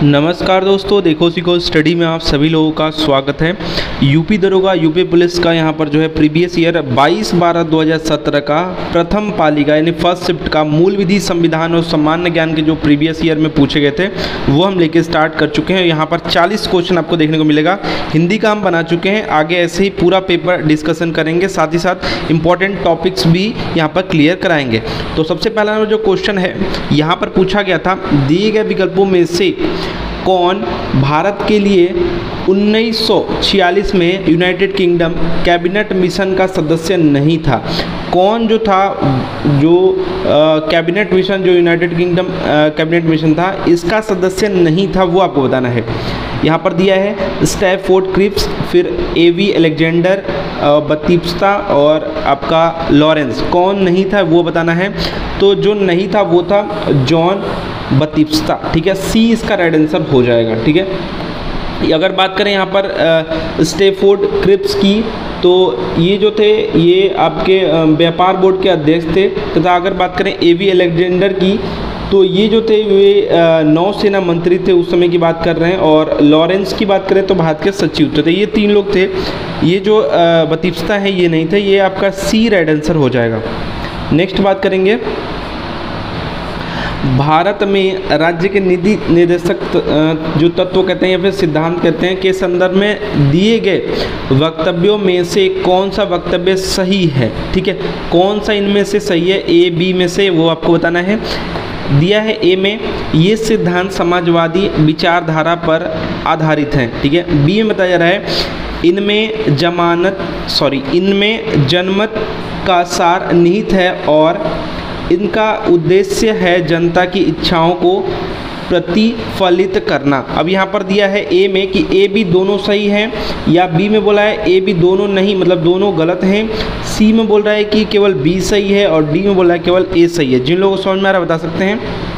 नमस्कार दोस्तों, देखो सीखो स्टडी में आप सभी लोगों का स्वागत है। यूपी दरोगा यूपी पुलिस का यहाँ पर जो है प्रीवियस ईयर 22/12/2017 का प्रथम पालिका यानी फर्स्ट शिफ्ट का मूल विधि, संविधान और सामान्य ज्ञान के जो प्रीवियस ईयर में पूछे गए थे वो हम लेके स्टार्ट कर चुके हैं। यहाँ पर 40 क्वेश्चन आपको देखने को मिलेगा। हिंदी का हम बना चुके हैं, आगे ऐसे ही पूरा पेपर डिस्कशन करेंगे, साथ ही साथ इंपॉर्टेंट टॉपिक्स भी यहाँ पर क्लियर कराएंगे। तो सबसे पहला जो क्वेश्चन है यहाँ पर पूछा गया था, दिए गए विकल्पों में से कौन भारत के लिए 1946 में यूनाइटेड किंगडम कैबिनेट मिशन का सदस्य नहीं था? कौन जो था, जो कैबिनेट मिशन, जो यूनाइटेड किंगडम कैबिनेट मिशन था, इसका सदस्य नहीं था, वो आपको बताना है। यहाँ पर दिया है स्टैफोर्ड क्रिप्स, फिर एवी अलेक्जेंडर, बतिस्ता और आपका लॉरेंस। कौन नहीं था वो बताना है। तो जो नहीं था वो था जॉन बतिस्ता, ठीक है। सी इसका राइट आंसर हो जाएगा, ठीक है। अगर बात करें यहाँ पर स्टैफोर्ड क्रिप्स की, तो ये जो थे ये आपके व्यापार बोर्ड के अध्यक्ष थे। तथा अगर बात करें एवी अलेक्जेंडर की, तो ये जो थे वे नौसेना मंत्री थे, उस समय की बात कर रहे हैं। और लॉरेंस की बात करें तो भारत के सचिव थे। ये तीन लोग थे। ये जो बतिस्ता है ये नहीं थे। ये आपका सी राइट आंसर हो जाएगा। नेक्स्ट बात करेंगे, भारत में राज्य के नीति निर्देशक जो तत्व कहते हैं या फिर सिद्धांत कहते हैं के संदर्भ में दिए गए वक्तव्यों में से कौन सा वक्तव्य सही है? ठीक है, कौन सा इनमें से सही है, ए बी में से, वो आपको बताना है। दिया है ए में, ये सिद्धांत समाजवादी विचारधारा पर आधारित हैं, ठीक है। बी में बताया जा रहा है इनमें जनमत का सार निहित है और इनका उद्देश्य है जनता की इच्छाओं को प्रतिफलित करना। अब यहाँ पर दिया है ए में कि ए बी दोनों सही हैं, या बी में बोला है ए बी दोनों नहीं, मतलब दोनों गलत हैं। सी में बोल रहा है कि केवल बी सही है और डी में बोल रहा है केवल ए सही है। जिन लोगों को समझ में आ रहा है बता सकते हैं।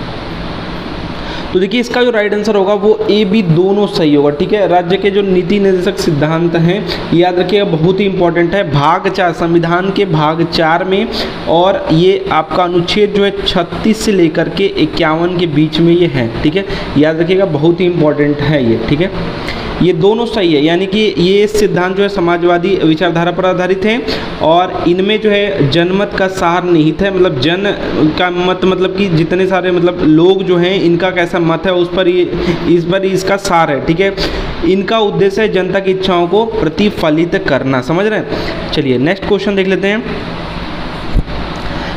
तो देखिए इसका जो राइट आंसर होगा वो ए बी दोनों सही होगा, ठीक है। राज्य के जो नीति निर्देशक सिद्धांत हैं, याद रखिएगा, बहुत ही इंपॉर्टेंट है। भाग 4, संविधान के भाग 4 में, और ये आपका अनुच्छेद जो है 36 से लेकर के 51 के बीच में ये है, ठीक है। याद रखिएगा, बहुत ही इंपॉर्टेंट है ये, ठीक है। ये दोनों सही है, यानी कि ये सिद्धांत जो है समाजवादी विचारधारा पर आधारित है और इनमें जो है जनमत का सार निहित है। मतलब जन का मत, मतलब कि जितने सारे मतलब लोग जो हैं इनका कैसा मत है उस पर ये, इस पर इसका सार है, ठीक है। इनका उद्देश्य है जनता की इच्छाओं को प्रतिफलित करना। समझ रहे हैं? चलिए नेक्स्ट क्वेश्चन देख लेते हैं।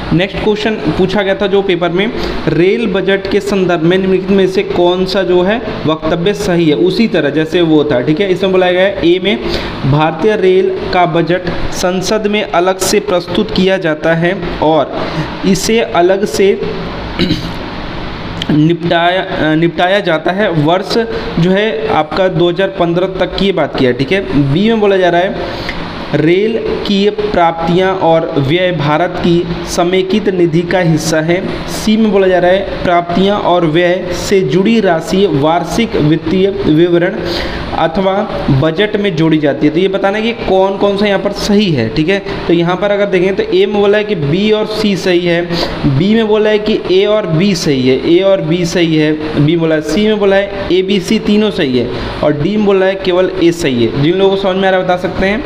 नेक्स्ट क्वेश्चन पूछा गया था जो पेपर में, रेल बजट के संदर्भ में निम्नलिखित में से कौन सा जो है वक्तव्य सही है? उसी तरह जैसे वो था, ठीक है। इसमें बोला गया है ए में, भारतीय रेल का बजट संसद में अलग से प्रस्तुत किया जाता है और इसे अलग से निपटाया जाता है। वर्ष जो है आपका 2015 तक की बात किया, ठीक है। बी में बोला जा रहा है, रेल की प्राप्तियां और व्यय भारत की समेकित निधि का हिस्सा है। सी में बोला जा रहा है, प्राप्तियां और व्यय से जुड़ी राशि वार्षिक वित्तीय विवरण अथवा बजट में जोड़ी जाती है। तो ये बताना है कि कौन कौन सा यहाँ पर सही है, ठीक है। तो यहाँ पर अगर देखें तो ए में बोला है कि बी और सी सही है, बी में बोला है कि ए और बी सही है, ए और बी सही है, बी बोला है, सी में बोला है ए बी सी तीनों सही है, और डी में बोला है केवल ए सही है। जिन लोगों को समझ में आ रहा है बता सकते हैं।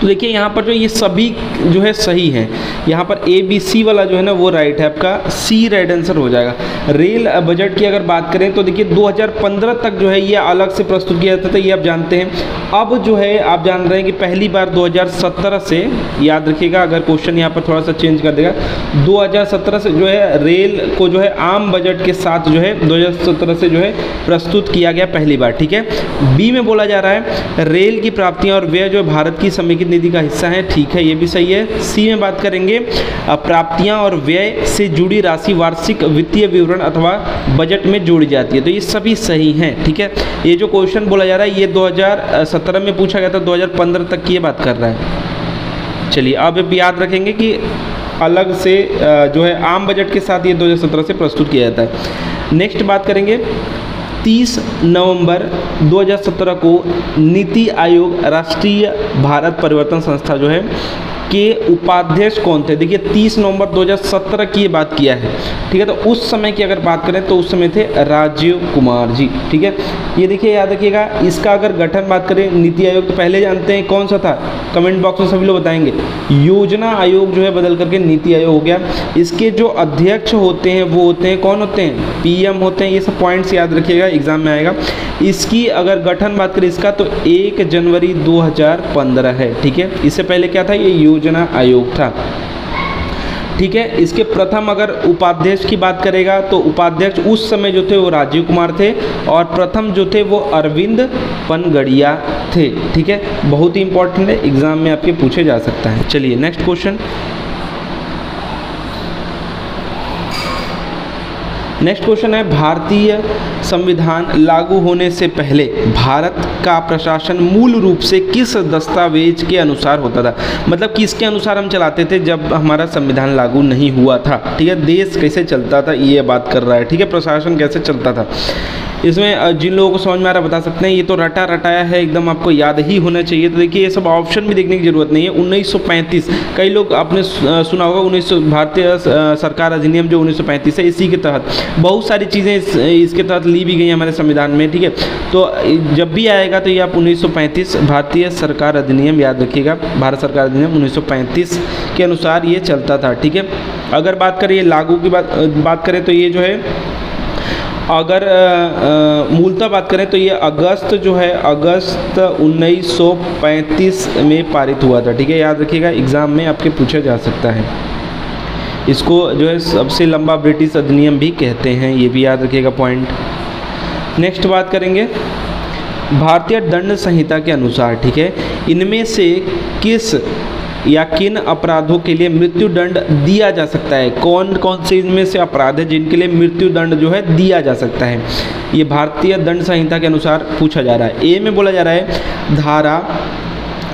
तो देखिए यहाँ पर जो ये सभी जो है सही है। यहाँ पर ए बी सी वाला जो है ना वो राइट है, आपका सी राइट आंसर हो जाएगा। रेल बजट की अगर बात करें तो देखिए 2015 तक जो है ये अलग से प्रस्तुत किया जाता था, ये आप जानते हैं। अब जो है आप जान रहे हैं कि पहली बार 2017 से, याद रखिएगा, अगर क्वेश्चन यहाँ पर थोड़ा सा चेंज कर देगा, 2017 से जो है रेल को जो है आम बजट के साथ जो है 2017 से जो है प्रस्तुत किया गया पहली बार, ठीक है। बी में बोला जा रहा है रेल की प्राप्तियाँ और व्यय जो भारत की समेकित निधि का हिस्सा है, ठीक है, ये भी सही है। सी में बात करेंगे, प्राप्तियां और व्यय से जुड़ी राशि वार्षिक वित्तीय विवरण अथवा बजट में जोड़ी जाती है। तो ये सभी सही हैं, ठीक है। ये जो क्वेश्चन बोला जा रहा है ये 2017 में पूछा गया था, 2015 तक की ये बात कर रहा है। चलिए अब याद रखेंगे कि अलग से जो है आम बजट के साथ ये 2017 से प्रस्तुत किया जाता है। नेक्स्ट बात करेंगे, 30 नवंबर 2017 को नीति आयोग राष्ट्रीय भारत परिवर्तन संस्था जो है के उपाध्यक्ष कौन थे? देखिए 30 नवंबर 2017 की ये बात किया है, ठीक है। तो उस समय की अगर बात करें तो उस समय थे राजीव कुमार जी, ठीक है। ये देखिए याद रखिएगा। इसका अगर गठन बात करें, नीति आयोग तो पहले जानते हैं कौन सा था, कमेंट बॉक्स में सभी लोग बताएंगे। योजना आयोग जो है बदल करके नीति आयोग हो गया। इसके जो अध्यक्ष होते हैं वो होते हैं, कौन होते हैं? पीएम होते हैं। ये सब पॉइंट्स याद रखिएगा, एग्जाम में आएगा। इसकी अगर गठन बात करें इसका तो 1 जनवरी 2015 है, ठीक है। इससे पहले क्या था? ये योजना आयोग था, ठीक है। इसके प्रथम अगर उपाध्यक्ष की बात करेगा तो उपाध्यक्ष उस समय जो थे वो राजीव कुमार थे और प्रथम जो थे वो अरविंद पनगड़िया थे, ठीक है। बहुत ही इंपॉर्टेंट है, एग्जाम में आपके पूछे जा सकता है। चलिए नेक्स्ट क्वेश्चन। नेक्स्ट क्वेश्चन है, भारतीय संविधान लागू होने से पहले भारत का प्रशासन मूल रूप से किस दस्तावेज के अनुसार होता था? मतलब किसके अनुसार हम चलाते थे जब हमारा संविधान लागू नहीं हुआ था, ठीक है। देश कैसे चलता था ये बात कर रहा है, ठीक है। प्रशासन कैसे चलता था, इसमें जिन लोगों को समझ में आ रहा बता सकते हैं। ये तो रटा रटाया है, एकदम आपको याद ही होना चाहिए। तो देखिए ये सब ऑप्शन भी देखने की जरूरत नहीं है। 1935, कई लोग आपने सुना होगा, 1900 भारतीय सरकार अधिनियम जो 1935 है, इसी के तहत बहुत सारी चीज़ें इसके तहत ली भी गई हमारे संविधान में, ठीक है। तो जब भी आएगा तो ये आप 1935 भारतीय सरकार अधिनियम याद रखिएगा। भारत सरकार अधिनियम 1935 के अनुसार ये चलता था, ठीक है। अगर बात करें लागू की बात करें तो ये जो है, अगर मूलतः बात करें तो ये अगस्त जो है, अगस्त 1935 में पारित हुआ था, ठीक है। याद रखिएगा, एग्जाम में आपके पूछा जा सकता है। इसको जो है सबसे लंबा ब्रिटिश अधिनियम भी कहते हैं, ये भी याद रखिएगा पॉइंट। नेक्स्ट बात करेंगे भारतीय दंड संहिता के अनुसार, ठीक है, इनमें से किस या किन अपराधों के लिए मृत्यु दंड दिया जा सकता है? कौन कौन से इनमें से अपराध है जिनके लिए मृत्यु दंड जो है दिया जा सकता है? ये भारतीय दंड संहिता के अनुसार पूछा जा रहा है। ए में बोला जा रहा है धारा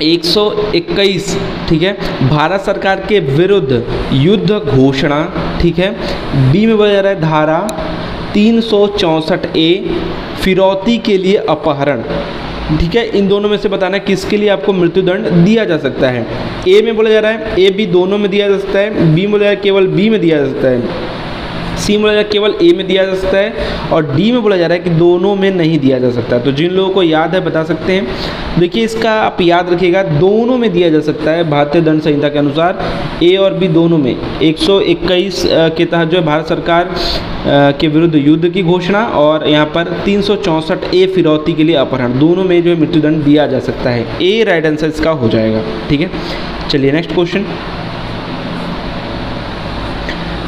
121, ठीक है, भारत सरकार के विरुद्ध युद्ध घोषणा, ठीक है। बी में बोला जा रहा है धारा 364A फिरौती के लिए अपहरण, ठीक है। इन दोनों में से बताना किसके लिए आपको मृत्युदंड दिया जा सकता है। ए में बोला जा रहा है ए बी दोनों में दिया जा सकता है, बी में बोला जा रहा है केवल बी में दिया जा सकता है, सी में बोला जा रहा है केवल ए में दिया जा सकता है और डी में बोला जा रहा है कि दोनों में नहीं दिया जा सकता। तो जिन लोगों को याद है बता सकते हैं। देखिए इसका आप याद रखिएगा, दोनों में दिया जा सकता है भारतीय दंड संहिता के अनुसार, ए और बी दोनों में। 121 के तहत जो है भारत सरकार के विरुद्ध युद्ध की घोषणा और यहाँ पर 364A फिरौती के लिए अपहरण, दोनों में जो है मृत्युदंड दिया जा सकता है। ए राइट आंसर इसका हो जाएगा, ठीक है। चलिए नेक्स्ट क्वेश्चन।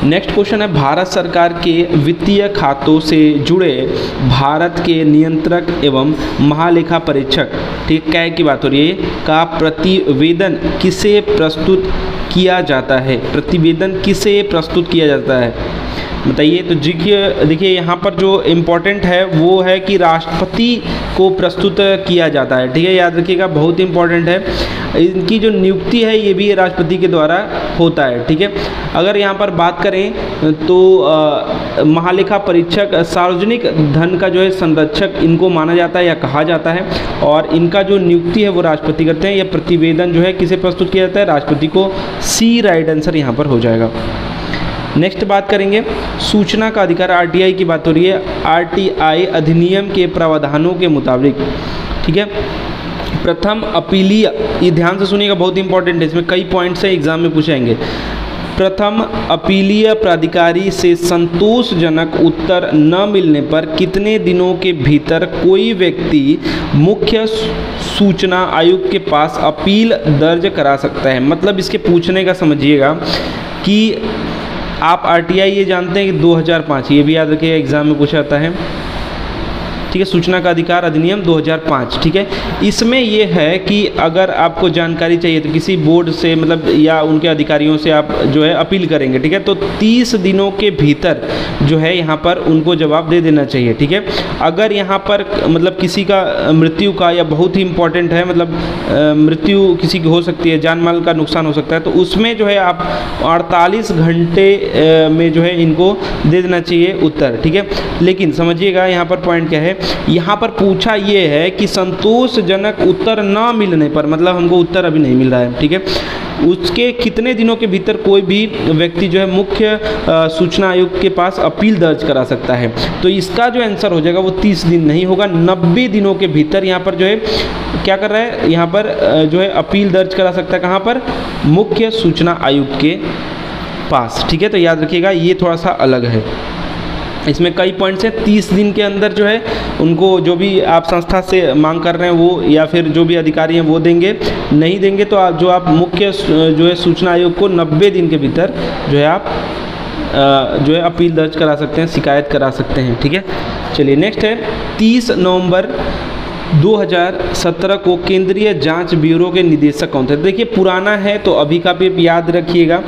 नेक्स्ट क्वेश्चन है भारत सरकार के वित्तीय खातों से जुड़े भारत के नियंत्रक एवं महालेखा परीक्षक, ठीक, क्या की बात हो रही है, का प्रतिवेदन किसे प्रस्तुत किया जाता है? प्रतिवेदन किसे प्रस्तुत किया जाता है बताइए। तो देखिए यहाँ पर जो इम्पोर्टेंट है वो है कि राष्ट्रपति को प्रस्तुत किया जाता है, ठीक है। याद रखिएगा, बहुत इंपॉर्टेंट है। इनकी जो नियुक्ति है ये भी राष्ट्रपति के द्वारा होता है, ठीक है। अगर यहाँ पर बात करें तो महालेखा परीक्षक सार्वजनिक धन का जो है संरक्षक इनको माना जाता है या कहा जाता है और इनका जो नियुक्ति है वो राष्ट्रपति करते हैं। यह प्रतिवेदन जो है किसे प्रस्तुत किया जाता है? राष्ट्रपति को। सी राइट आंसर यहाँ पर हो जाएगा। नेक्स्ट बात करेंगे सूचना का अधिकार, आरटीआई की बात हो रही है। आरटीआई अधिनियम के प्रावधानों के मुताबिक, ठीक है, प्रथम अपीलीय, ये ध्यान से सुनिएगा, बहुत इंपॉर्टेंट है, इसमें कई पॉइंट्स हैं, एग्जाम में पूछेंगे। प्रथम अपीलीय प्राधिकारी से संतोषजनक उत्तर न मिलने पर कितने दिनों के भीतर कोई व्यक्ति मुख्य सूचना आयुक्त के पास अपील दर्ज करा सकता है? मतलब इसके पूछने का समझिएगा कि आप आरटीआई ये जानते हैं कि 2005, ये भी याद रखिएगा, एग्जाम में पूछा जाता है, ठीक है। सूचना का अधिकार अधिनियम 2005, ठीक है। इसमें ये है कि अगर आपको जानकारी चाहिए तो किसी बोर्ड से मतलब या उनके अधिकारियों से आप जो है अपील करेंगे, ठीक है, तो 30 दिनों के भीतर जो है यहाँ पर उनको जवाब दे देना चाहिए, ठीक है। अगर यहाँ पर मतलब किसी का मृत्यु का या बहुत ही इंपॉर्टेंट है मतलब मृत्यु किसी की हो सकती है, जान माल का नुकसान हो सकता है, तो उसमें जो है आप 48 घंटे में जो है इनको दे देना चाहिए उत्तर, ठीक है। लेकिन समझिएगा यहाँ पर पॉइंट क्या है यहाँ पर पूछा ये है कि संतोषजनक उत्तर ना मिलने पर, मतलब हमको उत्तर अभी नहीं मिल रहा है, ठीक है, उसके कितने दिनों के भीतर कोई भी व्यक्ति जो है मुख्य सूचना आयुक्त के पास अपील दर्ज करा सकता है। तो इसका जो आंसर हो जाएगा वो 30 दिन नहीं होगा, 90 दिनों के भीतर यहाँ पर जो है क्या कर रहा है, यहाँ पर जो है अपील दर्ज करा सकता है। कहाँ पर? मुख्य सूचना आयुक्त के पास, ठीक है। तो याद रखिएगा ये थोड़ा सा अलग है, इसमें कई पॉइंट्स हैं। 30 दिन के अंदर जो है उनको जो भी आप संस्था से मांग कर रहे हैं वो, या फिर जो भी अधिकारी हैं वो देंगे, नहीं देंगे तो आप जो आप मुख्य जो है सूचना आयोग को 90 दिन के भीतर जो है आप जो है अपील दर्ज करा सकते हैं, शिकायत करा सकते हैं, ठीक है। चलिए नेक्स्ट है 30 नवंबर 2017 को केंद्रीय जांच ब्यूरो के निदेशक कौन थे? देखिए पुराना है तो अभी का भी याद रखिएगा।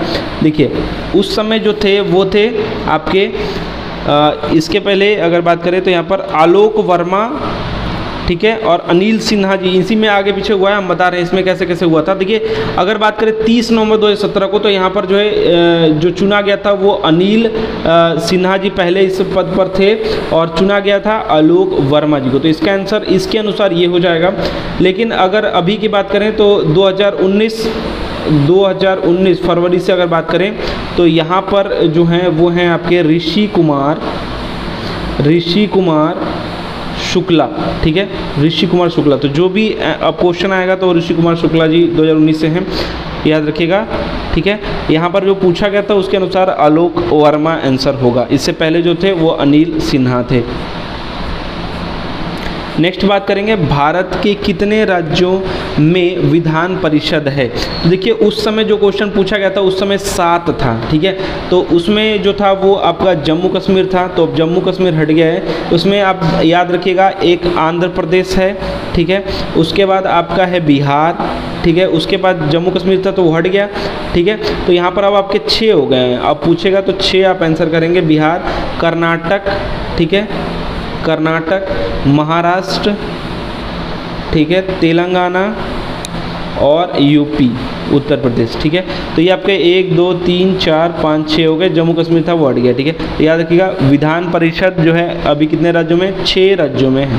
देखिए उस समय जो थे वो थे आपके इसके पहले अगर बात करें तो यहाँ पर आलोक वर्मा, ठीक है, और अनिल सिन्हा जी, इसी में आगे पीछे हुआ है, हम बता रहे हैं इसमें कैसे कैसे हुआ था। देखिए अगर बात करें 30 नवंबर 2017 को तो यहाँ पर जो है जो चुना गया था वो अनिल सिन्हा जी पहले इस पद पर थे और चुना गया था आलोक वर्मा जी को। तो इसका आंसर इसके अनुसार ये हो जाएगा। लेकिन अगर अभी की बात करें तो 2019 फरवरी से अगर बात करें तो यहाँ पर जो हैं वो हैं आपके ऋषि कुमार शुक्ला, ठीक है, ऋषि कुमार शुक्ला। तो जो भी अब क्वेश्चन आएगा तो ऋषि कुमार शुक्ला जी 2019 से हैं, याद रखिएगा, ठीक है। यहाँ पर जो पूछा गया था उसके अनुसार आलोक वर्मा आंसर होगा, इससे पहले जो थे वो अनिल सिन्हा थे। नेक्स्ट बात करेंगे भारत के कितने राज्यों में विधान परिषद है? तो देखिए उस समय जो क्वेश्चन पूछा गया था उस समय 7 था, ठीक है। तो उसमें जो था वो आपका जम्मू कश्मीर था, तो अब जम्मू कश्मीर हट गया है। उसमें आप याद रखिएगा एक आंध्र प्रदेश है, ठीक है, उसके बाद आपका है बिहार, ठीक है, उसके बाद जम्मू कश्मीर था तो वो हट गया, ठीक है। तो यहाँ पर अब आपके 6 हो गए हैं। अब पूछेगा तो 6 आप आंसर करेंगे, बिहार, कर्नाटक, ठीक है, कर्नाटक, महाराष्ट्र, ठीक है, तेलंगाना और यूपी, उत्तर प्रदेश, ठीक है। तो ये आपके 1 2 3 4 5 6 हो गए, जम्मू कश्मीर था वो हट गया, ठीक है। तो याद रखिएगा विधान परिषद जो है अभी कितने राज्यों में? 6 राज्यों में है,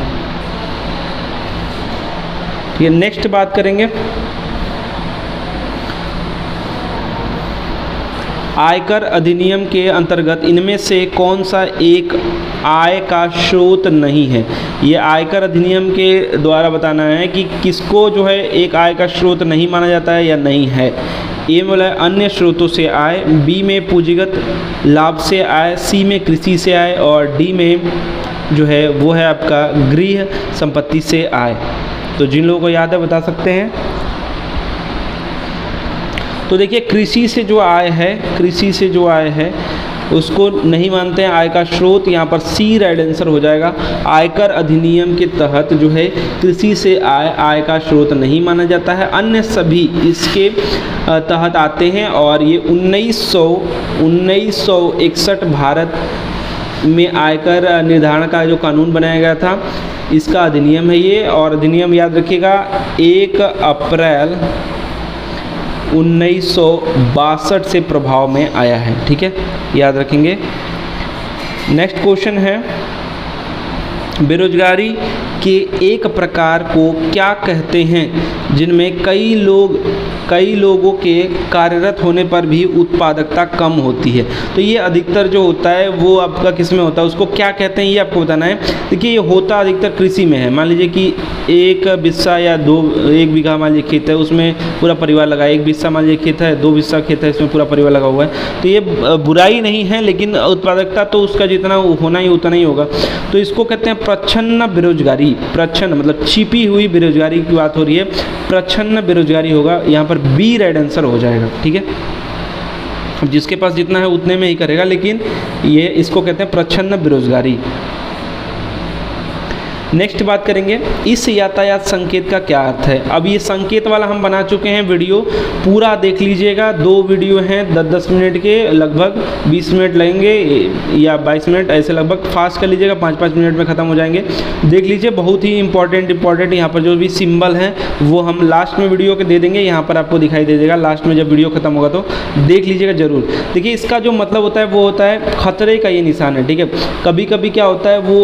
ठीक है। नेक्स्ट बात करेंगे आयकर अधिनियम के अंतर्गत इनमें से कौन सा एक आय का स्रोत नहीं है? ये आयकर अधिनियम के द्वारा बताना है कि किसको जो है एक आय का स्रोत नहीं माना जाता है या नहीं है। ए में बोला है अन्य स्रोतों से आय, बी में पूंजीगत लाभ से आय, सी में कृषि से आय और डी में जो है वो है आपका गृह संपत्ति से आय। तो जिन लोगों को याद है बता सकते हैं। तो देखिए कृषि से जो आय है उसको नहीं मानते हैं आय का स्रोत, यहाँ पर सी राइट आंसर हो जाएगा। आयकर अधिनियम के तहत जो है कृषि से आय का स्रोत नहीं माना जाता है, अन्य सभी इसके तहत आते हैं। और ये 1961 भारत में आयकर निर्धारण का जो कानून बनाया गया था इसका अधिनियम है ये। और अधिनियम याद रखिएगा 1 अप्रैल 1962 से प्रभाव में आया है, ठीक है, याद रखेंगे। नेक्स्ट क्वेश्चन है बेरोजगारी के एक प्रकार को क्या कहते हैं जिनमें कई लोगों के कार्यरत होने पर भी उत्पादकता कम होती है? तो ये अधिकतर जो होता है वो आपका किस में होता है, उसको क्या कहते हैं ये आपको बताना है। देखिए ये होता अधिकतर कृषि में है। मान लीजिए कि 1 बिस्सा या 1 बीघा मान लीजिए खेत है, उसमें पूरा परिवार लगा है। 1 बिस्सा मान लीजिए खेत है, 2 बिस्सा खेत है, इसमें पूरा परिवार लगा हुआ है। तो ये बुराई नहीं है, लेकिन उत्पादकता तो उसका जितना होना ही उतना ही होगा। तो इसको कहते हैं प्रच्छन्न बेरोजगारी। प्रच्छन्न मतलब छिपी हुई बेरोजगारी की बात हो रही है, प्रच्छन्न बेरोजगारी होगा। यहाँ पर बी राइट आंसर हो जाएगा, ठीक है। अब जिसके पास जितना है उतने में ही करेगा, लेकिन ये इसको कहते हैं प्रच्छन्न बेरोजगारी। नेक्स्ट बात करेंगे इस यातायात संकेत का क्या अर्थ है। अब ये संकेत वाला हम बना चुके हैं वीडियो, पूरा देख लीजिएगा। 2 वीडियो हैं 10-10 मिनट के, लगभग 20 मिनट लगेंगे या 22 मिनट, ऐसे लगभग फास्ट कर लीजिएगा, 5-5 मिनट में ख़त्म हो जाएंगे। देख लीजिए, बहुत ही इंपॉर्टेंट यहाँ पर जो भी सिंबल हैं वो हम लास्ट में वीडियो के दे देंगे, यहाँ पर आपको दिखाई दे देगा लास्ट में जब वीडियो खत्म होगा, तो देख लीजिएगा जरूर। देखिए इसका जो मतलब होता है वो होता है खतरे का ये निशान है, ठीक है। कभी कभी क्या होता है वो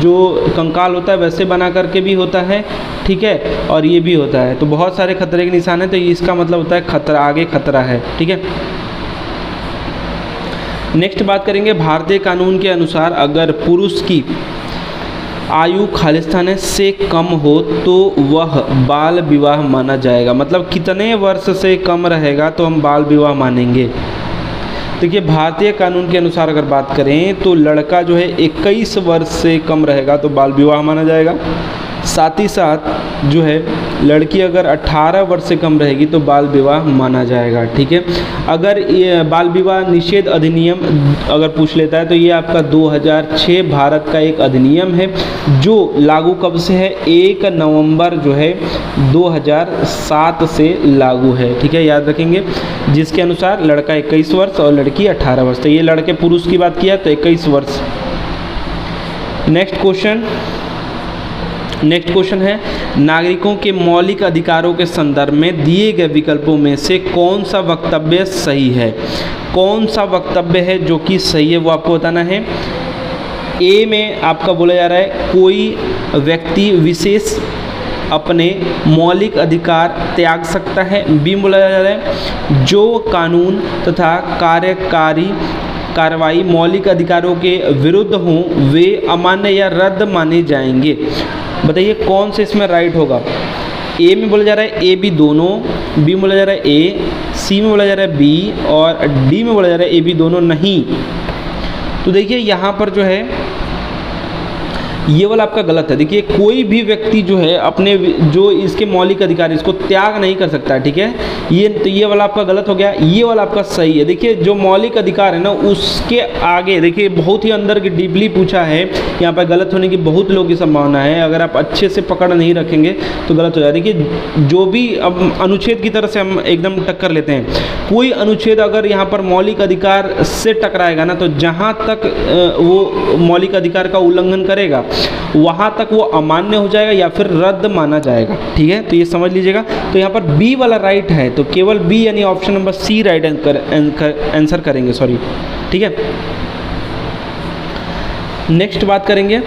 जो कंकाल होता है वैसे बना करके भी होता है, ठीक है, और ये भी होता है, तो बहुत सारे खतरे के निशान है, तो इसका मतलब होता है खतरा, आगे खतरा है, ठीक है। नेक्स्ट बात करेंगे भारतीय कानून के अनुसार अगर पुरुष की आयु खालिस्तान से कम हो तो वह बाल विवाह माना जाएगा। मतलब कितने वर्ष से कम रहेगा तो हम बाल विवाह मानेंगे। देखिए भारतीय कानून के अनुसार अगर बात करें तो लड़का जो है 21 वर्ष से कम रहेगा तो बाल विवाह माना जाएगा। साथ ही साथ जो है लड़की अगर 18 वर्ष से कम रहेगी तो बाल विवाह माना जाएगा, ठीक है। अगर ये बाल विवाह निषेध अधिनियम अगर पूछ लेता है तो ये आपका 2006 भारत का एक अधिनियम है जो लागू कब से है, 1 नवंबर जो है 2007 से लागू है, ठीक है, याद रखेंगे। जिसके अनुसार लड़का 21 वर्ष और लड़की 18 वर्ष, तो ये लड़के पुरुष की बात किया तो 21 वर्ष। नेक्स्ट क्वेश्चन है नागरिकों के मौलिक अधिकारों के संदर्भ में दिए गए विकल्पों में से कौन सा वक्तव्य सही है। कौन सा वक्तव्य है जो कि सही है वो आपको बताना है। ए में आपका बोला जा रहा है कोई व्यक्ति विशेष अपने मौलिक अधिकार त्याग सकता है। बी में बोला जा रहा है जो कानून तथा कार्यकारी कार्रवाई मौलिक अधिकारों के विरुद्ध हों वे अमान्य या रद्द माने जाएंगे। बताइए कौन से इसमें राइट होगा। ए में बोला जा रहा है ए बी दोनों, बी में बोला जा रहा है ए, सी में बोला जा रहा है बी और डी में बोला जा रहा है ए बी दोनों नहीं। तो देखिए यहाँ पर जो है ये वाला आपका गलत है। देखिए कोई भी व्यक्ति जो है अपने जो इसके मौलिक अधिकार इसको त्याग नहीं कर सकता, ठीक है। ये वाला आपका गलत हो गया, ये वाला आपका सही है। देखिए जो मौलिक अधिकार है ना उसके आगे देखिए बहुत ही अंदर की डीपली पूछा है, यहाँ पर गलत होने की बहुत लोगों की संभावना है। अगर आप अच्छे से पकड़ नहीं रखेंगे तो गलत हो जाए। देखिए जो भी अब अनुच्छेद की तरह से हम एकदम टक्कर लेते हैं, कोई अनुच्छेद अगर यहाँ पर मौलिक अधिकार से टकराएगा ना तो जहाँ तक वो मौलिक अधिकार का उल्लंघन करेगा वहाँ तक वो अमान्य हो जाएगा या फिर रद्द माना जाएगा, ठीक है। तो ये समझ लीजिएगा। तो यहाँ पर बी वाला राइट है, तो केवल बी यानी option number C right answer करेंगे, सॉरी, ठीक है। नेक्स्ट बात करेंगे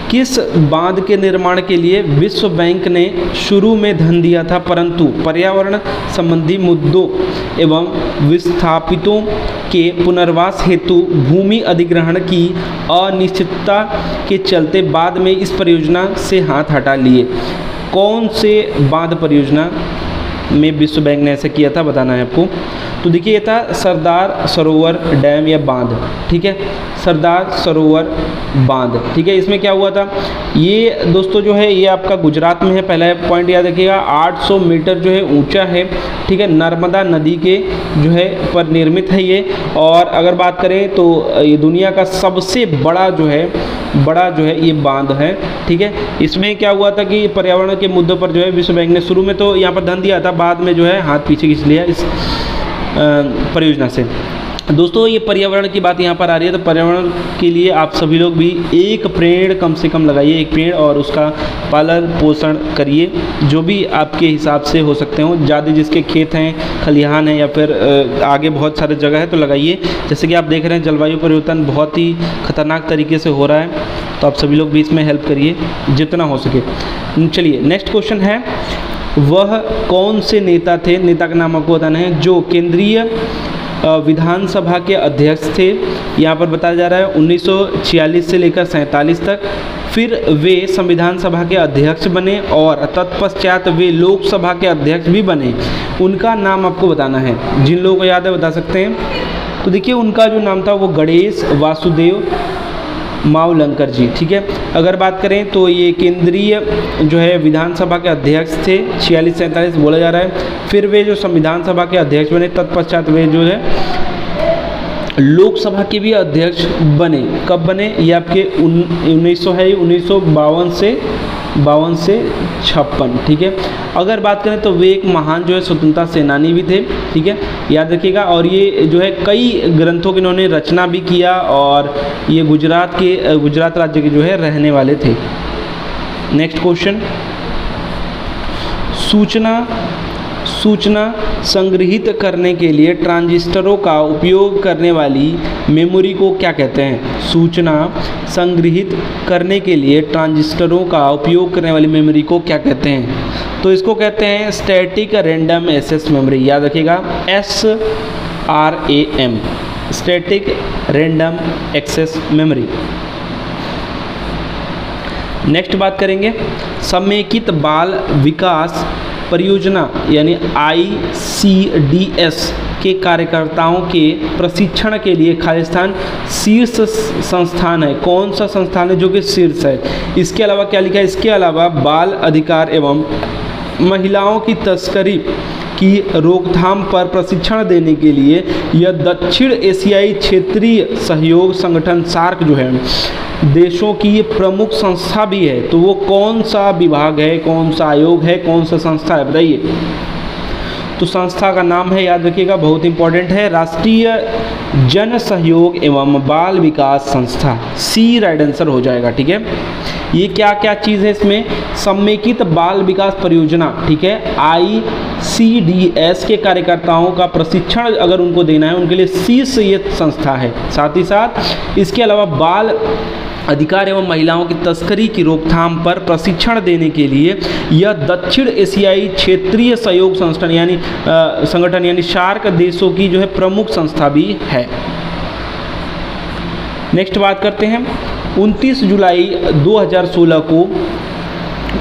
किस बांध के निर्माण के लिए विश्व बैंक ने शुरू में धन दिया था परंतु पर्यावरण संबंधी मुद्दों एवं विस्थापितों के पुनर्वास हेतु भूमि अधिग्रहण की अनिश्चितता के चलते बाद में इस परियोजना से हाथ हटा लिए। कौन से बांध परियोजना में विश्व बैंक ने ऐसा किया था बताना है आपको। तो देखिए ये था सरदार सरोवर डैम या बांध, ठीक है, सरदार सरोवर बांध, ठीक है। इसमें क्या हुआ था, ये दोस्तों जो है ये आपका गुजरात में है। पहला पॉइंट याद रखिएगा, 800 मीटर जो है ऊंचा है, ठीक है, नर्मदा नदी के जो है पर निर्मित है ये। और अगर बात करें तो ये दुनिया का सबसे बड़ा जो है ये बांध है, ठीक है। इसमें क्या हुआ था कि पर्यावरण के मुद्दों पर जो है विश्व बैंक ने शुरू में तो यहाँ पर धन दिया था, बाद में जो है हाथ पीछे खींच लिया इस परियोजना से। दोस्तों ये पर्यावरण की बात यहाँ पर आ रही है, तो पर्यावरण के लिए आप सभी लोग भी एक पेड़ कम से कम लगाइए, एक पेड़, और उसका पालन पोषण करिए जो भी आपके हिसाब से हो सकते हो। ज़्यादा जिसके खेत हैं, खलिहान हैं या फिर आगे बहुत सारे जगह है तो लगाइए। जैसे कि आप देख रहे हैं जलवायु परिवर्तन बहुत ही खतरनाक तरीके से हो रहा है, तो आप सभी लोग भी इसमें हेल्प करिए जितना हो सके। चलिए नेक्स्ट क्वेश्चन है, वह कौन से नेता थे, नेता का नाम आपको बताना है, जो केंद्रीय विधानसभा के अध्यक्ष थे। यहाँ पर बताया जा रहा है 1946 से लेकर 47 तक। फिर वे संविधान सभा के अध्यक्ष बने और तत्पश्चात वे लोकसभा के अध्यक्ष भी बने। उनका नाम आपको बताना है, जिन लोगों को याद है बता सकते हैं। तो देखिए उनका जो नाम था वो गणेश वासुदेव मावलंकर जी, ठीक है। अगर बात करें तो ये केंद्रीय जो है विधानसभा के अध्यक्ष थे 46-47 बोला जा रहा है। फिर वे जो संविधान सभा के अध्यक्ष बने, तत्पश्चात वे जो है लोकसभा के भी अध्यक्ष बने। कब बने? ये आपके 1952 से 56, ठीक है। अगर बात करें तो वे एक महान जो है स्वतंत्रता सेनानी भी थे, ठीक है, याद रखिएगा। और ये जो है कई ग्रंथों की इन्होंने रचना भी किया और ये गुजरात राज्य के जो है रहने वाले थे। नेक्स्ट क्वेश्चन, सूचना संग्रहित करने के लिए ट्रांजिस्टरों का उपयोग करने वाली मेमोरी को क्या कहते हैं? सूचना संग्रहित करने के लिए ट्रांजिस्टरों का उपयोग करने वाली मेमोरी को क्या कहते हैं? तो इसको कहते हैं स्टैटिक रैंडम एक्सेस मेमोरी। याद रखिएगा, SRAM, static random access memory. Next बात करेंगे समेकित बाल विकास परियोजना यानी ICDS के कार्यकर्ताओं के प्रशिक्षण के लिए खालिस्तान शीर्ष संस्थान है। कौन सा संस्थान है जो कि शीर्ष है? इसके अलावा क्या लिखा है? इसके अलावा बाल अधिकार एवं महिलाओं की तस्करी की रोकथाम पर प्रशिक्षण देने के लिए यह दक्षिण एशियाई क्षेत्रीय सहयोग संगठन सार्क जो है देशों की ये प्रमुख संस्था भी है। तो वो कौन सा विभाग है, कौन सा आयोग है, कौन सा संस्था है, बताइए। तो संस्था का नाम है, याद रखिएगा, बहुत इंपॉर्टेंट है, राष्ट्रीय जन सहयोग एवं बाल विकास संस्था। सी राइट आंसर हो जाएगा, ठीक है। ये क्या क्या चीज़ है इसमें? समेकित बाल विकास परियोजना, ठीक है, ICDS के कार्यकर्ताओं का प्रशिक्षण अगर उनको देना है उनके लिए शीर्ष ये संस्था है। साथ ही साथ इसके अलावा बाल अधिकार एवं महिलाओं की तस्करी की रोकथाम पर प्रशिक्षण देने के लिए यह दक्षिण एशियाई क्षेत्रीय सहयोग संगठन यानी सार्क देशों की जो है प्रमुख संस्था भी है। नेक्स्ट बात करते हैं 29 जुलाई 2016 को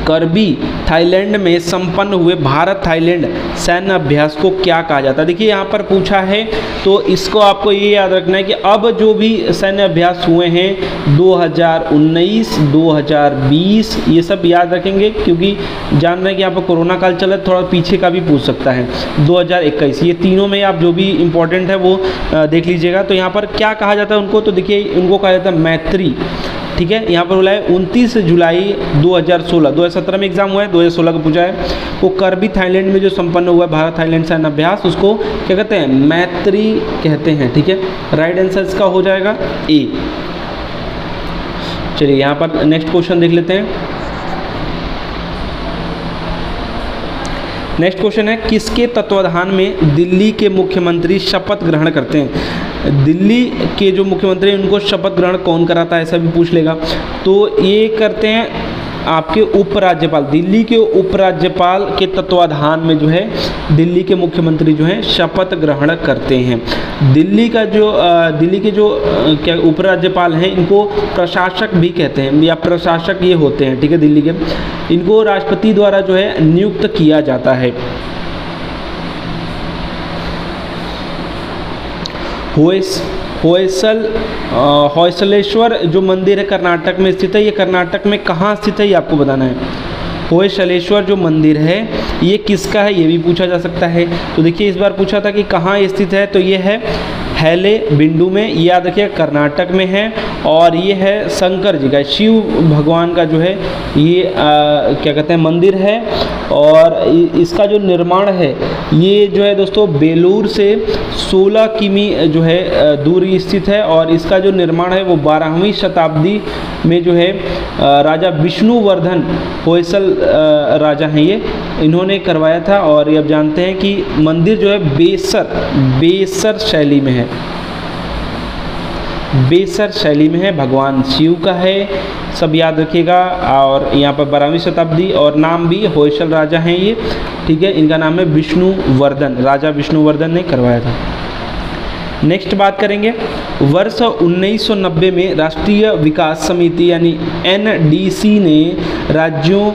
करबी थाईलैंड में संपन्न हुए भारत थाईलैंड सैन्य अभ्यास को क्या कहा जाता है? देखिए यहाँ पर पूछा है तो इसको आपको ये याद रखना है कि अब जो भी सैन्य अभ्यास हुए हैं 2019, 2020 ये सब याद रखेंगे क्योंकि जान रहे हैं कि यहाँ पर कोरोना काल चल रहा है, थोड़ा पीछे का भी पूछ सकता है। 2021 ये तीनों में आप जो भी इम्पोर्टेंट है वो देख लीजिएगा। तो यहाँ पर क्या कहा जाता है उनको? तो देखिए उनको कहा जाता है मैत्री, ठीक है। यहाँ पर बोला है 29 जुलाई 2016, 2017 में एग्जाम हुआ है, 2016 का पूछा है। वो करबी थाईलैंड में जो संपन्न हुआ है भारत थाईलैंड सैन्य अभ्यास, उसको क्या कहते हैं? मैत्री कहते हैं, ठीक है। राइट आंसर इसका हो जाएगा ए। चलिए यहाँ पर नेक्स्ट क्वेश्चन देख लेते हैं। नेक्स्ट क्वेश्चन है किसके तत्वाधान में दिल्ली के मुख्यमंत्री शपथ ग्रहण करते हैं? दिल्ली के जो मुख्यमंत्री हैं उनको शपथ ग्रहण कौन कराता है, ऐसा भी पूछ लेगा। तो ये करते हैं आपके उपराज्यपाल, दिल्ली के उपराज्यपाल के तत्वाधान में जो है दिल्ली के मुख्यमंत्री जो हैं शपथ ग्रहण करते हैं। दिल्ली के जो क्या उपराज्यपाल हैं इनको प्रशासक भी कहते हैं या प्रशासक ये होते हैं, ठीक है, दिल्ली के। इनको राष्ट्रपति द्वारा जो है नियुक्त किया जाता है। होयसलेश्वर जो मंदिर है कर्नाटक में स्थित है, ये कर्नाटक में कहाँ स्थित है ये आपको बताना है। होयसलेश्वर जो मंदिर है ये किसका है ये भी पूछा जा सकता है। तो देखिए इस बार पूछा था कि कहाँ स्थित है, तो ये है हैले बिंडू में, याद रखिए कर्नाटक में है। और ये है शंकर जी का, शिव भगवान का जो है ये क्या कहते हैं मंदिर है। और इसका जो निर्माण है ये जो है दोस्तों बेलूर से 16 किमी जो है दूरी स्थित है। और इसका जो निर्माण है वो 12वीं शताब्दी में जो है राजा विष्णुवर्धन होयसल राजा हैं ये, इन्होंने करवाया था। और ये अब जानते हैं कि मंदिर जो है बेसर शैली में है, बेसर शैली में है, भगवान शिव का है, सब याद रखिएगा। और यहाँ पर 12वीं शताब्दी और नाम भी होयसल राजा हैं ये, ठीक है। इनका नाम है विष्णुवर्धन, राजा विष्णुवर्धन ने करवाया था। नेक्स्ट बात करेंगे वर्ष 1990 में राष्ट्रीय विकास समिति यानी NDC ने राज्यों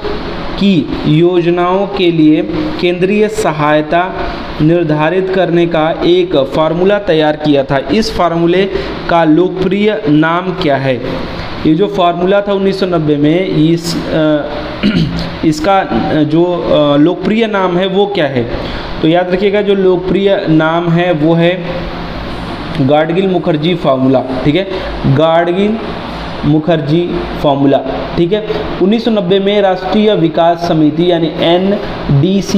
की योजनाओं के लिए केंद्रीय सहायता निर्धारित करने का एक फार्मूला तैयार किया था। इस फार्मूले का लोकप्रिय नाम क्या है? ये जो फार्मूला था 1990 में इसका जो लोकप्रिय नाम है वो क्या है? तो याद रखिएगा जो लोकप्रिय नाम है वो है गाडगिल मुखर्जी फार्मूला, ठीक है, गाडगिल मुखर्जी फार्मूला, ठीक है। 1990 में राष्ट्रीय विकास समिति यानी NDC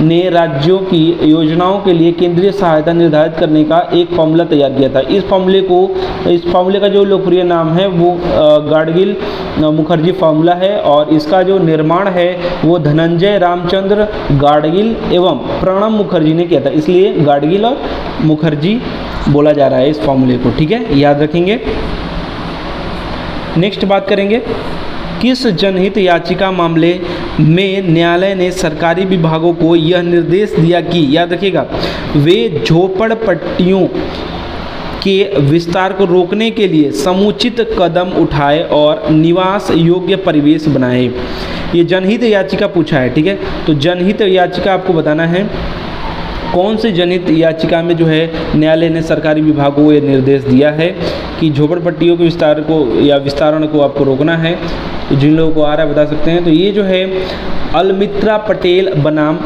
ने राज्यों की योजनाओं के लिए केंद्रीय सहायता निर्धारित करने का एक फार्मूला तैयार किया था। इस फार्मूले का जो लोकप्रिय नाम है वो गाडगिल मुखर्जी फार्मूला है, और इसका जो निर्माण है वो धनंजय रामचंद्र गाडगिल एवं प्रणब मुखर्जी ने किया था, इसलिए गाडगिल और मुखर्जी बोला जा रहा है इस फार्मूले को, ठीक है, याद रखेंगे। नेक्स्ट बात करेंगे, किस जनहित याचिका मामले में न्यायालय ने सरकारी विभागों को यह निर्देश दिया कि, याद रखिएगा, वे झोपड़पट्टियों के विस्तार को रोकने के लिए समुचित कदम उठाए और निवास योग्य परिवेश बनाए। ये जनहित याचिका पूछा है, ठीक है। तो जनहित याचिका आपको बताना है कौन सी जनहित याचिका में जो है न्यायालय ने सरकारी विभागों को ये निर्देश दिया है कि झोपड़पट्टियों के विस्तार को या विस्तारण को आपको रोकना है। तो जिन लोगों को आ रहा है बता सकते हैं। तो ये जो है अलमित्रा पटेल बनाम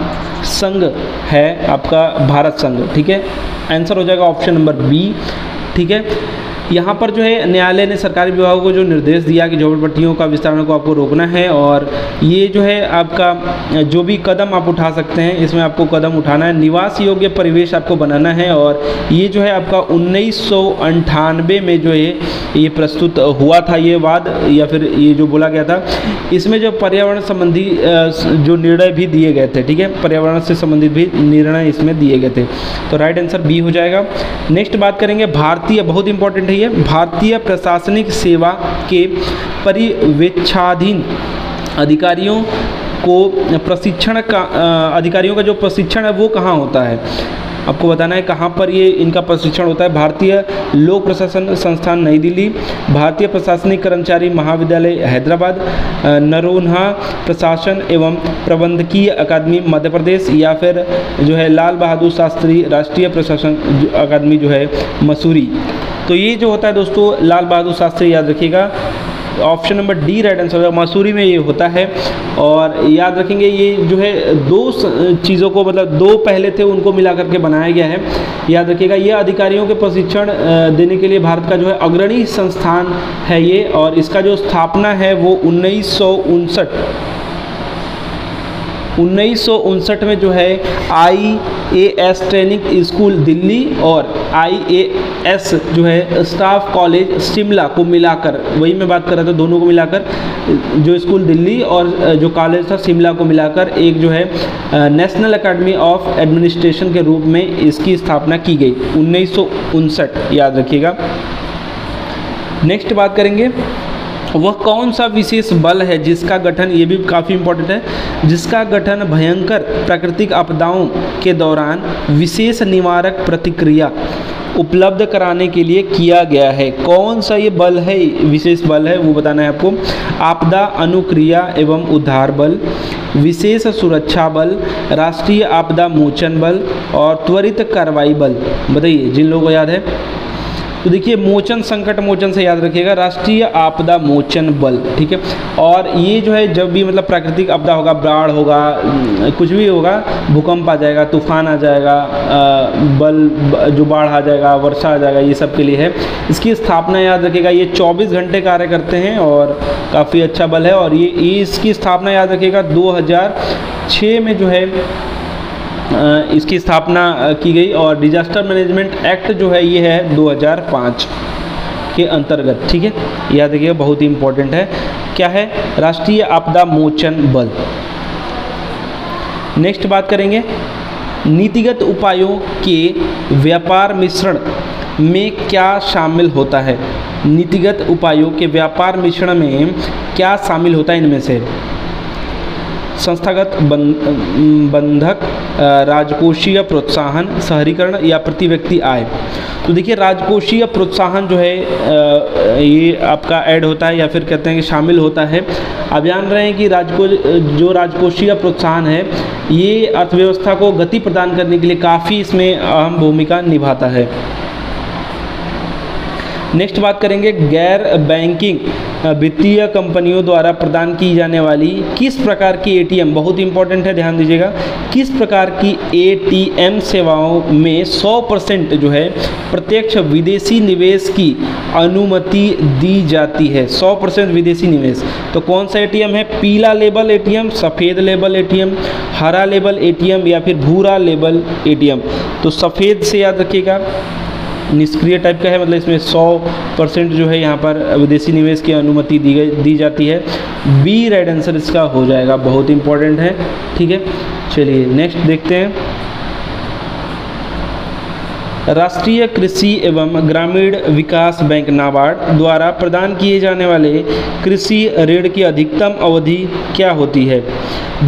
संघ है आपका भारत संघ, ठीक है, आंसर हो जाएगा ऑप्शन नंबर बी, ठीक है। यहाँ पर जो है न्यायालय ने सरकारी विभागों को जो निर्देश दिया कि झोपड़पट्टियों का विस्तारण को आपको रोकना है, और ये जो है आपका जो भी कदम आप उठा सकते हैं इसमें आपको कदम उठाना है, निवास योग्य परिवेश आपको बनाना है। और ये जो है आपका 1998 में जो है ये प्रस्तुत हुआ था ये वाद, या फिर ये जो बोला गया था, इसमें जो पर्यावरण संबंधी जो निर्णय भी दिए गए थे, ठीक है, पर्यावरण से संबंधित भी निर्णय इसमें दिए गए थे। तो राइट आंसर बी हो जाएगा। नेक्स्ट बात करेंगे भारतीय, बहुत इंपॉर्टेंट है ये, भारतीय प्रशासनिक सेवा के परिवेक्षाधीन अधिकारियों का जो प्रशिक्षण है वो कहाँ होता है, आपको बताना है कहाँ पर ये इनका प्रशिक्षण होता है। भारतीय लोक प्रशासन संस्थान नई दिल्ली, भारतीय प्रशासनिक कर्मचारी महाविद्यालय हैदराबाद, नरोन्हा प्रशासन एवं प्रबंधकीय अकादमी मध्य प्रदेश, या फिर जो है लाल बहादुर शास्त्री राष्ट्रीय प्रशासन अकादमी जो है मसूरी। तो ये जो होता है दोस्तों लाल बहादुर शास्त्री, याद रखिएगा, option number D right answer होगा, मसूरी में ये होता है। और याद रखेंगे ये जो है दो चीज़ों को, मतलब दो पहले थे उनको मिला करके बनाया गया है। याद रखिएगा ये अधिकारियों के प्रशिक्षण देने के लिए भारत का जो है अग्रणी संस्थान है ये, और इसका जो स्थापना है वो 1959 में जो है IAS ट्रेनिंग स्कूल दिल्ली और IAS जो है स्टाफ कॉलेज शिमला को मिलाकर, वही मैं बात कर रहा था, दोनों को मिलाकर, जो स्कूल दिल्ली और जो कॉलेज था शिमला को मिलाकर एक जो है नेशनल एकेडमी ऑफ एडमिनिस्ट्रेशन के रूप में इसकी स्थापना की गई 1959, याद रखिएगा। नेक्स्ट बात करेंगे, वह कौन सा विशेष बल है जिसका गठन, ये भी काफ़ी इंपॉर्टेंट है, जिसका गठन भयंकर प्राकृतिक आपदाओं के दौरान विशेष निवारक प्रतिक्रिया उपलब्ध कराने के लिए किया गया है। कौन सा ये बल है, विशेष बल है, वो बताना है आपको। आपदा अनुक्रिया एवं उद्धार बल, विशेष सुरक्षा बल, राष्ट्रीय आपदा मोचन बल और त्वरित कार्रवाई बल। बताइए जिन लोगों को याद है। तो देखिए मोचन, संकट मोचन से याद रखिएगा, राष्ट्रीय आपदा मोचन बल, ठीक है। और ये जो है जब भी मतलब प्राकृतिक आपदा होगा, बाढ़ होगा, कुछ भी होगा, भूकंप आ जाएगा, तूफान आ जाएगा, जो बाढ़ आ जाएगा, वर्षा आ जाएगा, ये सब के लिए है। इसकी स्थापना याद रखिएगा, ये 24 घंटे कार्य करते हैं और काफ़ी अच्छा बल है। और ये इसकी स्थापना याद रखिएगा 2006 में जो है इसकी स्थापना की गई, और डिजास्टर मैनेजमेंट एक्ट जो है ये है 2005 के अंतर्गत, ठीक है, याद रखिएगा, बहुत ही इंपॉर्टेंट है। क्या है, राष्ट्रीय आपदा मोचन बल। नेक्स्ट बात करेंगे, नीतिगत उपायों के व्यापार मिश्रण में क्या शामिल होता है। नीतिगत उपायों के व्यापार मिश्रण में क्या शामिल होता है इनमें से। संस्थागत बंधक, राजकोषीय प्रोत्साहन, शहरीकरण या प्रति व्यक्ति आय। तो देखिए राजकोषीय प्रोत्साहन जो है ये आपका ऐड होता है, या फिर कहते हैं कि शामिल होता है। आप जान रहे हैं कि जो राजकोषीय प्रोत्साहन है ये अर्थव्यवस्था को गति प्रदान करने के लिए काफ़ी इसमें अहम भूमिका निभाता है। नेक्स्ट बात करेंगे गैर बैंकिंग वित्तीय कंपनियों द्वारा प्रदान की जाने वाली किस प्रकार की एटीएम, बहुत इंपॉर्टेंट है, ध्यान दीजिएगा, किस प्रकार की एटीएम सेवाओं में 100% जो है प्रत्यक्ष विदेशी निवेश की अनुमति दी जाती है। 100% विदेशी निवेश। तो कौन सा एटीएम है? पीला लेबल एटीएम, सफ़ेद लेबल एटीएम, हरा लेबल एटीएम या फिर भूरा लेबल एटीएम। तो सफ़ेद से याद रखिएगा, निष्क्रिय टाइप का है, मतलब इसमें 100% जो है यहाँ पर विदेशी निवेश की अनुमति दी जाती है। बी राइट आंसर इसका हो जाएगा, बहुत इंपॉर्टेंट है। ठीक है, चलिए नेक्स्ट देखते हैं। राष्ट्रीय कृषि एवं ग्रामीण विकास बैंक नाबार्ड द्वारा प्रदान किए जाने वाले कृषि ऋण की अधिकतम अवधि क्या होती है?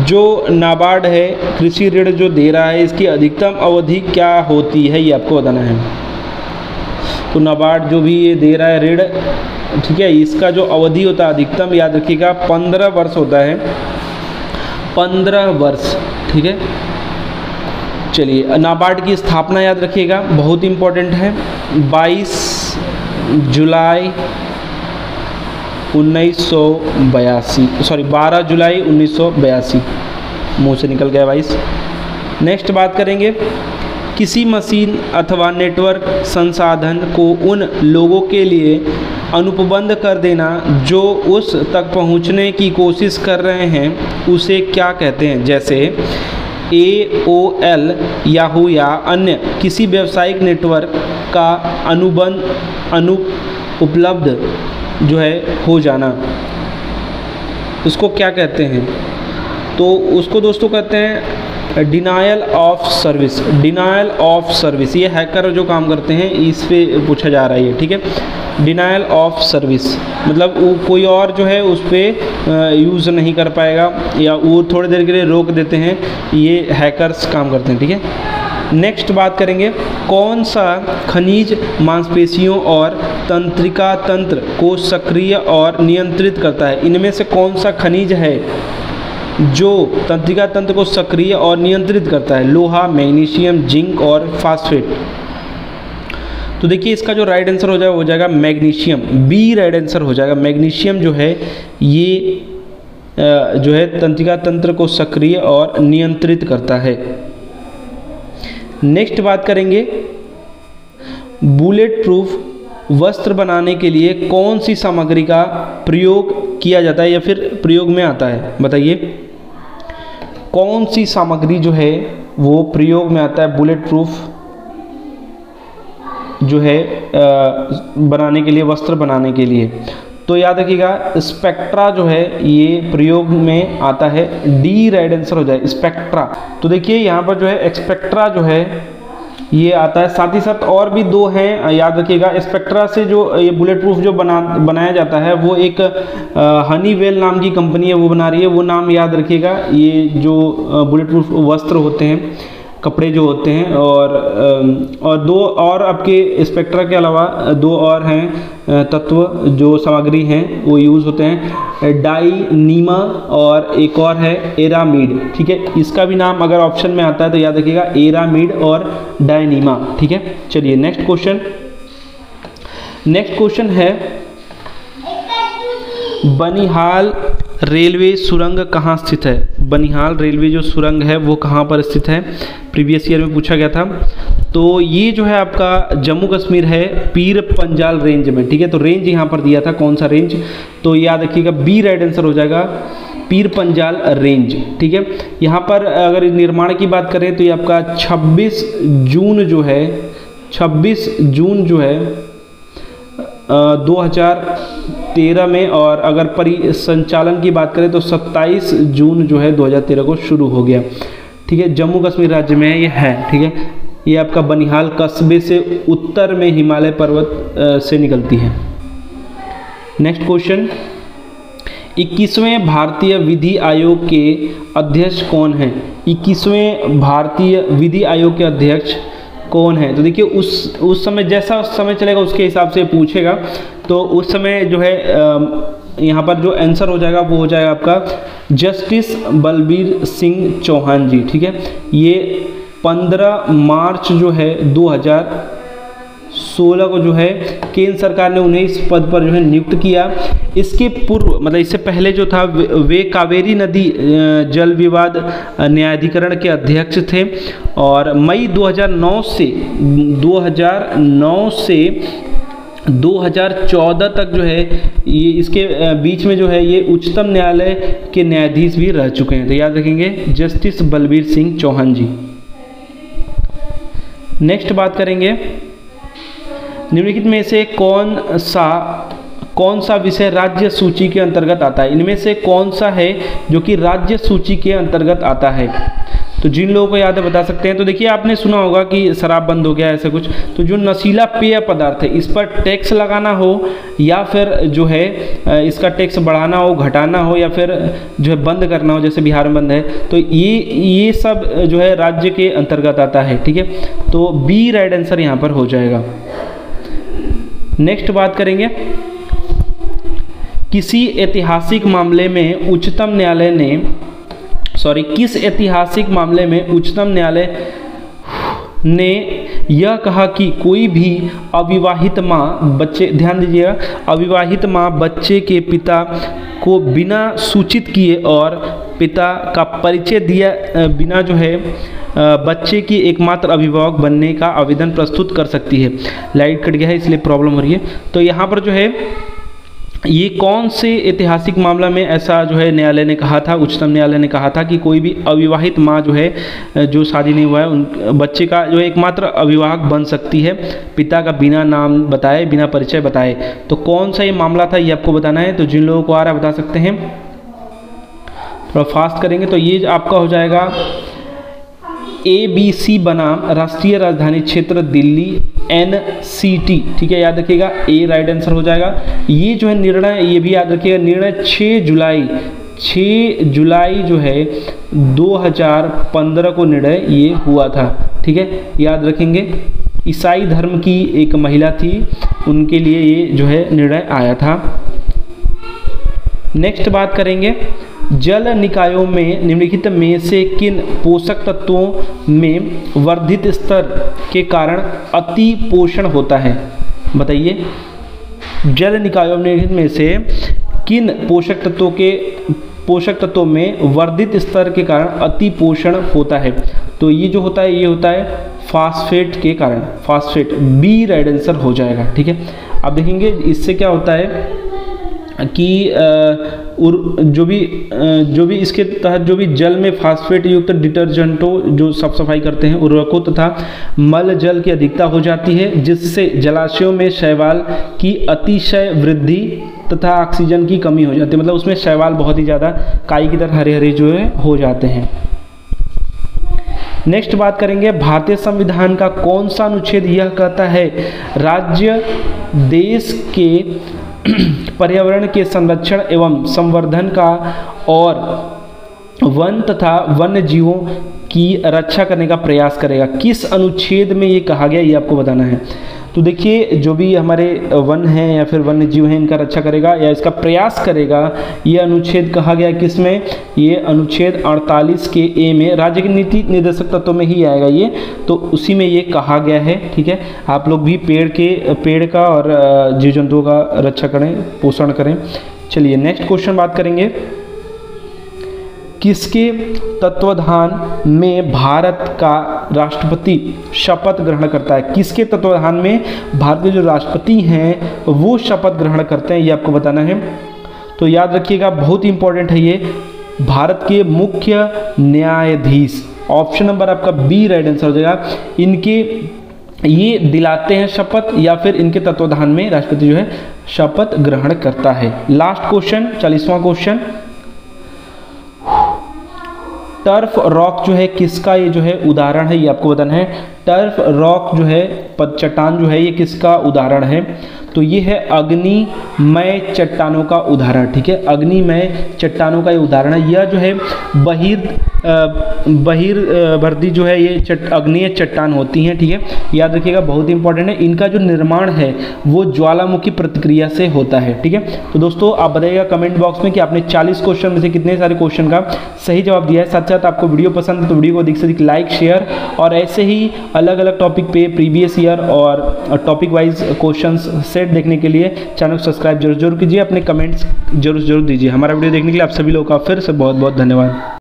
जो नाबार्ड है कृषि ऋण जो दे रहा है, इसकी अधिकतम अवधि क्या होती है, ये आपको बताना है। तो नाबार्ड जो भी ये दे रहा है ऋण, ठीक है, इसका जो अवधि होता है अधिकतम, याद रखिएगा 15 वर्ष होता है, 15 वर्ष। ठीक है, चलिए नाबार्ड की स्थापना याद रखिएगा, बहुत इंपॉर्टेंट है, 22 जुलाई 1982, मुंह से निकल गया 22। नेक्स्ट बात करेंगे, किसी मशीन अथवा नेटवर्क संसाधन को उन लोगों के लिए अनुपबंध कर देना जो उस तक पहुंचने की कोशिश कर रहे हैं, उसे क्या कहते हैं? जैसे AOL, याहू या अन्य किसी व्यावसायिक नेटवर्क का उपलब्ध जो है हो जाना, उसको क्या कहते हैं? तो उसको दोस्तों कहते हैं denial of service. Denial of service, ये हैकर जो काम करते हैं इस पे पूछा जा रहा है। ठीक है, डिनायल ऑफ सर्विस मतलब वो कोई और जो है उस पर यूज़ नहीं कर पाएगा या वो थोड़ी देर के लिए रोक देते हैं, ये हैकर्स काम करते हैं। ठीक है, नेक्स्ट बात करेंगे, कौन सा खनिज मांसपेशियों और तंत्रिका तंत्र को सक्रिय और नियंत्रित करता है? इनमें से कौन सा खनिज है जो तंत्रिका तंत्र को सक्रिय और नियंत्रित करता है? लोहा, मैग्नीशियम, जिंक और फास्फेट। तो देखिए इसका जो राइट आंसर हो जाएगा मैग्नीशियम। बी राइट आंसर हो जाएगा। मैग्नीशियम जो है ये जो है तंत्रिका तंत्र को सक्रिय और नियंत्रित करता है। नेक्स्ट बात करेंगे, बुलेट प्रूफ वस्त्र बनाने के लिए कौन सी सामग्री का प्रयोग किया जाता है या फिर प्रयोग में आता है? बताइए कौन सी सामग्री जो है वो प्रयोग में आता है बुलेट प्रूफ जो है बनाने के लिए, वस्त्र बनाने के लिए? तो याद रखिएगा स्पेक्ट्रा जो है ये प्रयोग में आता है। डी राइट आंसर हो जाए, स्पेक्ट्रा। तो देखिए यहाँ पर जो है स्पेक्ट्रा जो है ये आता है, साथ ही साथ और भी दो हैं, याद रखिएगा। स्पेक्ट्रा से जो ये बुलेट प्रूफ जो बनाया जाता है वो एक हनीवेल नाम की कंपनी है वो बना रही है, वो नाम याद रखिएगा। ये जो बुलेट प्रूफ वस्त्र होते हैं, कपड़े जो होते हैं, और दो और आपके स्पेक्ट्रा के अलावा दो और हैं तत्व जो सामग्री हैं वो यूज़ होते हैं, डाइनीमा और एक और है एरामीड। ठीक है, इसका भी नाम अगर ऑप्शन में आता है तो याद रखिएगा एरामीड और डाइनीमा। ठीक है, चलिए नेक्स्ट क्वेश्चन है, बनिहाल रेलवे सुरंग कहाँ स्थित है? बनिहाल रेलवे जो सुरंग है वो कहाँ पर स्थित है? प्रीवियस ईयर में पूछा गया था। तो ये जो है आपका जम्मू कश्मीर है, पीर पंजाल रेंज में। ठीक है, तो रेंज यहाँ पर दिया था, कौन सा रेंज? तो याद रखिएगा बी राइट आंसर हो जाएगा, पीर पंजाल रेंज। ठीक है, यहाँ पर अगर निर्माण की बात करें तो ये आपका 26 जून जो है 2013 में, और अगर परिसंचालन की बात करें तो 27 जून जो है 2013 को शुरू हो गया। ठीक है, जम्मू कश्मीर राज्य में ये है। ठीक है, ये आपका बनिहाल कस्बे से उत्तर में हिमालय पर्वत से निकलती है। नेक्स्ट क्वेश्चन, 21वें भारतीय विधि आयोग के अध्यक्ष कौन हैं? 21वें भारतीय विधि आयोग के अध्यक्ष कौन है? तो देखिए उस समय जैसा समय चलेगा उसके हिसाब से पूछेगा। तो उस समय जो है यहाँ पर जो आंसर हो जाएगा वो हो जाएगा आपका जस्टिस बलबीर सिंह चौहान जी। ठीक है, ये 15 मार्च जो है 2000 2016 को जो है केंद्र सरकार ने उन्हें इस पद पर जो है नियुक्त किया। इसके पूर्व मतलब इससे पहले जो था वे कावेरी नदी जल विवाद न्यायाधिकरण के अध्यक्ष थे और मई 2009 से 2014 तक जो है ये इसके बीच में जो है ये उच्चतम न्यायालय के न्यायाधीश भी रह चुके हैं। तो याद रखेंगे जस्टिस बलबीर सिंह चौहान जी। नेक्स्ट बात करेंगे, निम्नलिखित में से कौन सा विषय राज्य सूची के अंतर्गत आता है? इनमें से कौन सा है जो कि राज्य सूची के अंतर्गत आता है? तो जिन लोगों को याद है बता सकते हैं। तो देखिए आपने सुना होगा कि शराब बंद हो गया ऐसे कुछ, तो जो नशीला पेय पदार्थ है इस पर टैक्स लगाना हो या फिर जो है इसका टैक्स बढ़ाना हो, घटाना हो या फिर जो है बंद करना हो, जैसे बिहार में बंद है, तो ये सब जो है राज्य के अंतर्गत आता है। ठीक है, तो बी राइट आंसर यहाँ पर हो जाएगा। नेक्स्ट बात करेंगे, किस ऐतिहासिक मामले में उच्चतम न्यायालय ने यह कहा कि कोई भी अविवाहित माँ बच्चे के पिता को बिना सूचित किए और पिता का परिचय दिया बिना जो है बच्चे की एकमात्र अभिभावक बनने का आवेदन प्रस्तुत कर सकती है। लाइट कट गया है इसलिए प्रॉब्लम हो रही है। तो यहाँ पर जो है ये कौन से ऐतिहासिक मामला में ऐसा जो है न्यायालय ने कहा था, उच्चतम न्यायालय ने कहा था कि कोई भी अविवाहित माँ जो है जो शादी नहीं हुआ है उन बच्चे का जो एकमात्र अभिभावक बन सकती है पिता का बिना नाम बताए, बिना परिचय बताए। तो कौन सा ये मामला था ये आपको बताना है। तो जिन लोगों को आ रहा है बता सकते हैं, थोड़ा फास्ट करेंगे। तो ये आपका हो जाएगा ABC बनाम राष्ट्रीय राजधानी क्षेत्र दिल्ली NCT। ठीक है, याद रखिएगा ए राइट आंसर हो जाएगा। ये जो है निर्णय, ये भी याद रखिएगा, निर्णय 6 जुलाई जो है 2015 को निर्णय ये हुआ था। ठीक है, याद रखेंगे ईसाई धर्म की एक महिला थी, उनके लिए ये जो है निर्णय आया था। नेक्स्ट बात करेंगे, जल निकायों में निम्नलिखित में से किन पोषक तत्वों में वर्धित स्तर के कारण अति पोषण होता है? बताइए, जल निकायों में से किन पोषक तत्वों में वर्धित स्तर के कारण अति पोषण होता है? तो ये जो होता है ये होता है फास्फेट के कारण, फास्फेट बी राइट आंसर हो जाएगा। ठीक है, अब देखेंगे इससे क्या होता है कि जो भी इसके तहत जो भी जल में फास्फेट युक्त डिटर्जेंटों जो साफ सफाई करते हैं, उर्वरकों तथा मल जल की अधिकता हो जाती है, जिससे जलाशयों में शैवाल की अतिशय वृद्धि तथा ऑक्सीजन की कमी हो जाती है। मतलब उसमें शैवाल बहुत ही ज़्यादा काई की तरह हरे हरे जो है हो जाते हैं। नेक्स्ट बात करेंगे, भारतीय संविधान का कौन सा अनुच्छेद यह कहता है राज्य देश के पर्यावरण के संरक्षण एवं संवर्धन का और वन तथा वन्य जीवों की रक्षा करने का प्रयास करेगा? किस अनुच्छेद में ये कहा गया ये आपको बताना है। तो देखिए, जो भी हमारे वन हैं या फिर वन्य जीव हैं इनका रक्षा करेगा या इसका प्रयास करेगा, ये अनुच्छेद कहा गया किसमें? ये अनुच्छेद 48 के ए में, राज्य की नीति निर्देशक तत्वों में ही आएगा ये, तो उसी में ये कहा गया है। ठीक है, आप लोग भी पेड़ का और जीव जंतुओं का रक्षा करें, पोषण करें। चलिए नेक्स्ट क्वेश्चन बात करेंगे, किसके तत्वाधान में भारत का राष्ट्रपति शपथ ग्रहण करता है? किसके तत्वाधान में भारत के जो राष्ट्रपति हैं वो शपथ ग्रहण करते हैं, ये आपको बताना है। तो याद रखिएगा, बहुत इंपॉर्टेंट है ये, भारत के मुख्य न्यायाधीश। ऑप्शन नंबर आपका बी राइट आंसर हो जाएगा। इनके ये दिलाते हैं शपथ या फिर इनके तत्वाधान में राष्ट्रपति जो है शपथ ग्रहण करता है। लास्ट क्वेश्चन, 40वां क्वेश्चन, टर्फ रॉक जो है किसका ये जो है उदाहरण है, ये आपको बताना है। टर्फ रॉक जो है, चट्टान जो है, ये किसका उदाहरण है? तो ये है अग्निमय चट्टानों का उदाहरण, ठीक है। अग्निमय चट्टानों का ये उदाहरण है। यह जो है बहिर्भर्ती जो है ये अग्नेय चट्टान होती हैं, ठीक है, याद रखिएगा, बहुत इंपॉर्टेंट है। इनका जो निर्माण है वो ज्वालामुखी प्रतिक्रिया से होता है, ठीक है। तो दोस्तों आप बताइएगा कमेंट बॉक्स में कि आपने 40 क्वेश्चन में से कितने सारे क्वेश्चन का सही जवाब दिया है। साथ साथ आपको वीडियो पसंद है तो वीडियो को अधिक से अधिक लाइक शेयर, और ऐसे ही अलग अलग टॉपिक पे प्रीवियस ईयर और टॉपिक वाइज क्वेश्चन सेट देखने के लिए चैनल को सब्सक्राइब जरूर कीजिए। अपने कमेंट्स जरूर दीजिए। हमारा वीडियो देखने के लिए आप सभी लोगों का फिर से बहुत बहुत धन्यवाद।